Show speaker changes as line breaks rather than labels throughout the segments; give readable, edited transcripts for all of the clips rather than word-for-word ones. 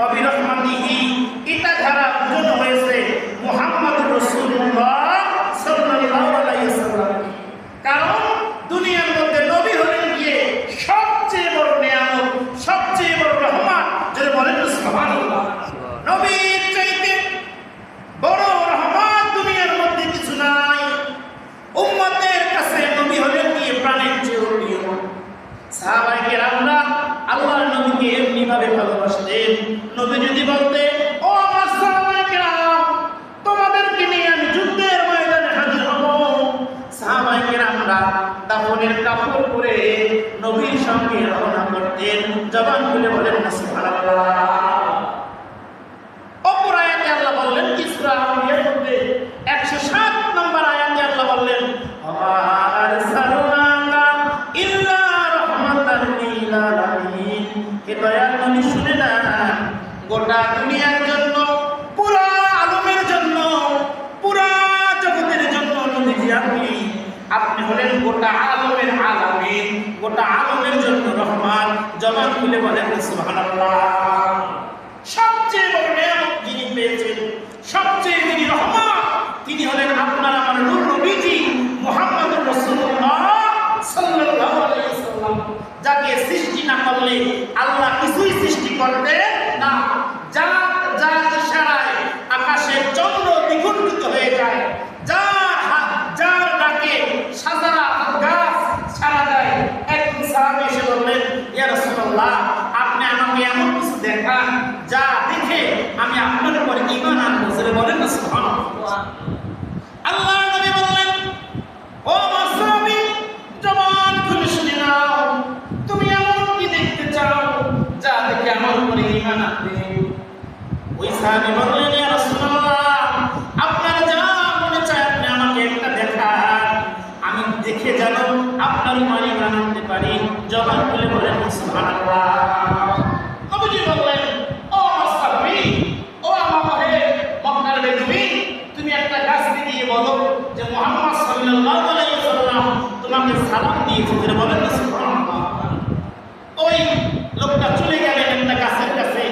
অবিরহমাতিহি, এটা ধারা বোঝানো হয়েছে মুহাম্মদুর রাসূলুল্লাহ সাল্লাল্লাহু আলাইহি ওয়াসাল্লাম। কারণ দুনিয়ার মধ্যে নবী হলেন গিয়ে সবচেয়ে বড় নিয়ামত, সবচেয়ে বড় রহমত। যদি বলেন সুবহানাল্লাহ, নবীর চাইতে বড় রহমত দুনিয়ার মধ্যে কিছু নাই। উম্মতের কাছে নবী হলেন গিয়ে প্রাণের চেয়ে প্রিয়। সাহাবায়ে কেরামরা আল্লাহর নবীকে এমনি ভাবে ভালোবাসতেন, নবী যদি বলতেন, ও আমার সাহাবায়ে কেরাম, তোমাদেরকে নিয়ে আমি যুদ্ধের ময়দানে হাজির হব, সাহাবায়ে কেরামরা দাফনের কাপড় পরে নবীর সঙ্গে রওনা করতেন। জবান খুলে বলেন না সুবহানাল্লাহ। অপর আয়াতে আল্লাহ বললেন কি, সূরা আম্বিয়ার মধ্যে 107 নম্বর আয়াতে আল্লাহ বললেন, ওয়া আরসালনাকা ইল্লা রাহমাতাল লিল আলামিন। হে দয়াল নবী, শুনে না, গোটা দুনিয়ার জন্য, পুরা আলমের জন্য, পুরা জগতের জন্য নবীজি আপনি হলেন গোটা আলমের আলামিন, গোটা আলমের জন্য রহমান। জবান খুলে বলেন সুবহানাল্লাহ। সবচেয়ে বড় নিয়ামত যিনি পেয়েছেন, সবচেয়ে যিনি রহমান, তিনি হলেন আপনার আমার নূর নবীজি মুহাম্মদুর রাসূলুল্লাহ সাল্লাল্লাহু আলাইহি ওয়াসাল্লাম, যাকে সৃষ্টি না করলে আল্লাহ কিছুই সৃষ্টি করতে না। যার ইশারায় আকাশের চন্দ্র দ্বিগুণিত হয়ে যায়, যার ডাকে সাজারা গাছ ছাড়া যায়। একদিন সাহাবী এসে বললেন, ইয়া রাসূলুল্লাহ, আপনি আমাকে এমন কিছু দেখান যা দেখে আমি আপনার উপর ঈমান আনবো। বলেন না সুবহানাল্লাহ। আল্লাহ নবী বললেন, ও আমার সাহাবী, জবান খুলে শুনে নাও, তুমি এমন কি দেখতে চাও যা দেখে আমার উপর ঈমান আনবে? ওই সাহাবী বললেন, ইয়া রাসূলুল্লাহ, আপনার যা মনে চায় আপনি আমাকে একটা দেখান, আমি দেখে যেন আপনার উপর ঈমান আনতে পারি। জবান খুলে বলেন সুবহানাল্লাহ। নবীজি বললেন, ও আমার সাহাবী, ও আমার মক্কার বেদুইন, তুমি একটা গাছকে দিয়ে বলো যে মুহাম্মদ সাল্লাল্লাহু আলাইহি ওয়াসাল্লাম তোমাকে সালাম দিয়েছে। বলেন না সুবহানাল্লাহ। ওই লোকটা চলে গেলেন একটা গাছের কাছে,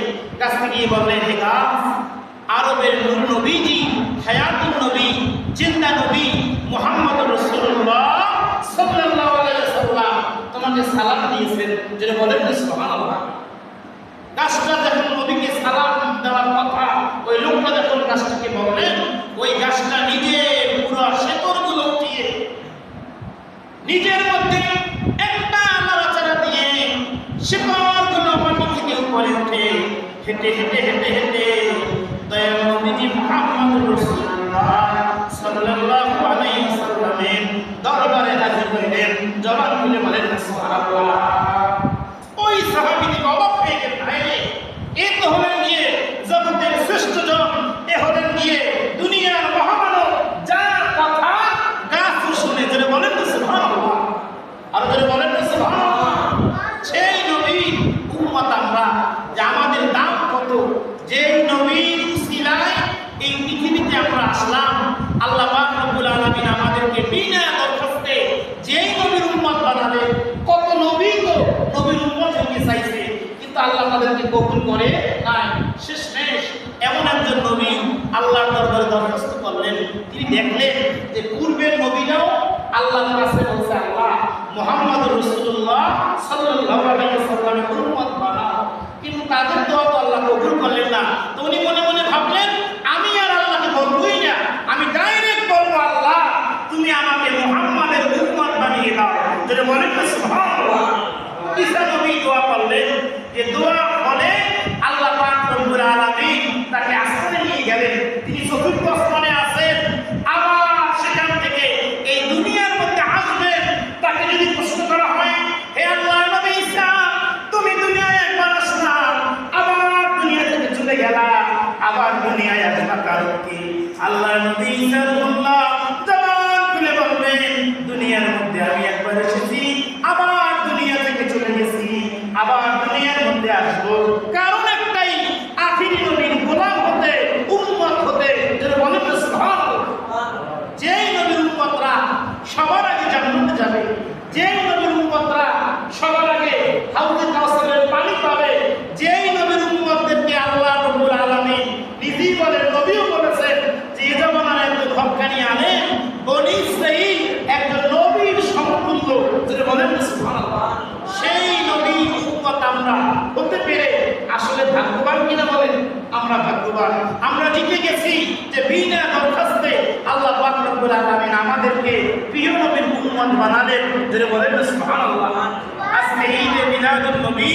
গাছকে গিয়ে বললেন, হে গাছ, আরবের নূর নবীজি, হায়াতুন নবী, জিন্দা নবী মুহাম্মদুর রাসূলুল্লাহ সাল্লাল্লাহু আলাইহি ওয়াসাল্লাম তোমাকে সালাম দিয়েছেন। যেটা বলেন না সুবহানাল্লাহ। গাছটা যখন নবীকে সালাম দেওয়ার কথা ওই লোকটা যখন গাছটাকে বললেন, ওই গাছটা নিজে পুরো শেকড়গুলো উঠিয়ে নিজের মধ্যে একটা নড়াচড়া দিয়ে শেকড়গুলো মাটি থেকে উপরে উঠে হেঁটে হেঁটে হেঁটে হেঁটে দয়াল নবীজি মুহাম্মদুর রাসূলুল্লাহ সাল্লাল্লাহু আলাইহি ওয়াসাল্লামের দরবারে হাজির হইলেন। জবান খুলে বলেন সুবহানাল্লাহ। ওই সাহাবী অবাক হয়ে গেলেন, এ তো হলেন গিয়ে জগতের শ্রেষ্ঠ জন, এ হলেন গিয়ে দুনিয়ার মহামানব, যার কথা গাছ শুনে। যেটা বলেন না সুবহানাল্লাহ, আর যেটা বলেন না সুবহানাল্লাহ। সেই নবী উম্মত আমরা, যে আমাদের দাম কত, যে নবীর উসিলায় এই পৃথিবীতে আমরা আসলাম। আল্লাহ পাক রব্বুল আলামিন আমাদেরকে বিনা দরখাস্তে যেই নবীর উম্মত বানালেন। কত নবী তো নবীর উম্মত হতে চাইছে, কিন্তু আল্লাহ তাদেরকে কবুল করে নাই। শেষমেশ এমন একজন নবী আল্লাহর দরবারে দরখাস্ত করলেন। তিনি দেখলেন যে পূর্বের নবীরাও আল্লাহর কাছে বলছে, আল্লাহ মুহাম্মদুর রাসূলুল্লাহ সাল্লাল্লাহু আলাইহি ওয়াসাল্লামের উম্মত বানাও, কিন্তু তাদের দোয়া তো আল্লাহ কবুল করলেন না। তো উনি মনে মনে ভাবলেন, আমি আর আল্লাহকে বলবই না, আমি ডাইরেক্ট বলবো, আল্লাহ তুমি আমাকে মুহাম্মাদের উম্মত বানিয়ে দাও। যেটা বলেন না সুবহানাল্লাহ। ঈসা নবী দোয়া করলেন, যে দোয়া বলে আল্লাহ পাক রব্বুল আলামিন তাকে আসমানে নিয়ে গেলেন। তিনি চতুর্থ আসমানে আছেন, আবার সেখান থেকে এই দুনিয়ার মধ্যে আসবেন। তাকে যদি প্রশ্ন করা হয়, হে আল্লাহ নবী ঈসা, তুমি দুনিয়ায় একবার আসলাম, আবার দুনিয়া থেকে চলে গেলা, আবার দুনিয়ায় আসবা কারণ কি? আল্লাহ নবী ঈসা জবান খুলে বলবেন, দুনিয়ার মধ্যে আমি একবার এসেছি, আবার দুনিয়া থেকে চলে গেছি, আবার দুনিয়ার মধ্যে আসবো। কারণ একটাই, আখিরি নবীর গোলাম হতে, উম্মত হতে। যেটা বলেন না সুবহানাল্লাহ। যেই নবীর উম্মতরা সবার আগে জান্নাতে যাবে, যেই নবীর উম্মতরা সবার আগে হাউজে কাউসারের পানি পাবে, যেই নবীর উম্মতদেরকে আল্লাহ যে বিনা দরখাস্তে আল্লাহ পাক রব্বুল আলামিন আমাদেরকে প্রিয় নবীর উম্মত বানালেন। যারা বলেন সুবহানাল্লাহ। আজকে ঈদে মিলাদুন নবী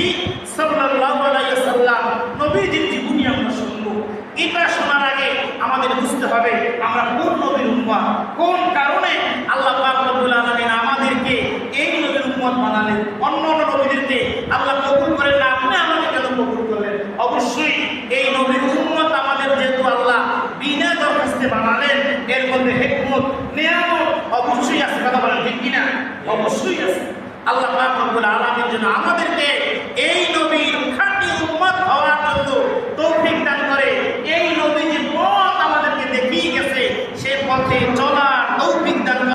সাল্লাল্লাহু আলাইহি ওয়াসাল্লাম নবীজির জীবনী আমরা শুনবো। এটা শোনার আগে আমাদের বুঝতে হবে আমরা কোন নবীর উম্মত, কোন কারণে আল্লাহ পাক রব্বুল আলামিন আমাদেরকে এই নবীর উম্মত বানালেন। অন্য নবীদেরকে আল্লাহ কবুল করেন না, আপনি আমাদের কেন কবুল করলেন? অবশ্যই এই নবীর উম্মত আমাদের যেহেতু আল্লাহ বিনা দরখাস্তে বানালেন, এর মধ্যে হিকমত নিয়ামত অবশ্যই আছে। কথা বলেন ঠিক কিনা? অবশ্যই আছে। আল্লাহ পাক রব্বুল আলামিন যেন আমাদেরকে এই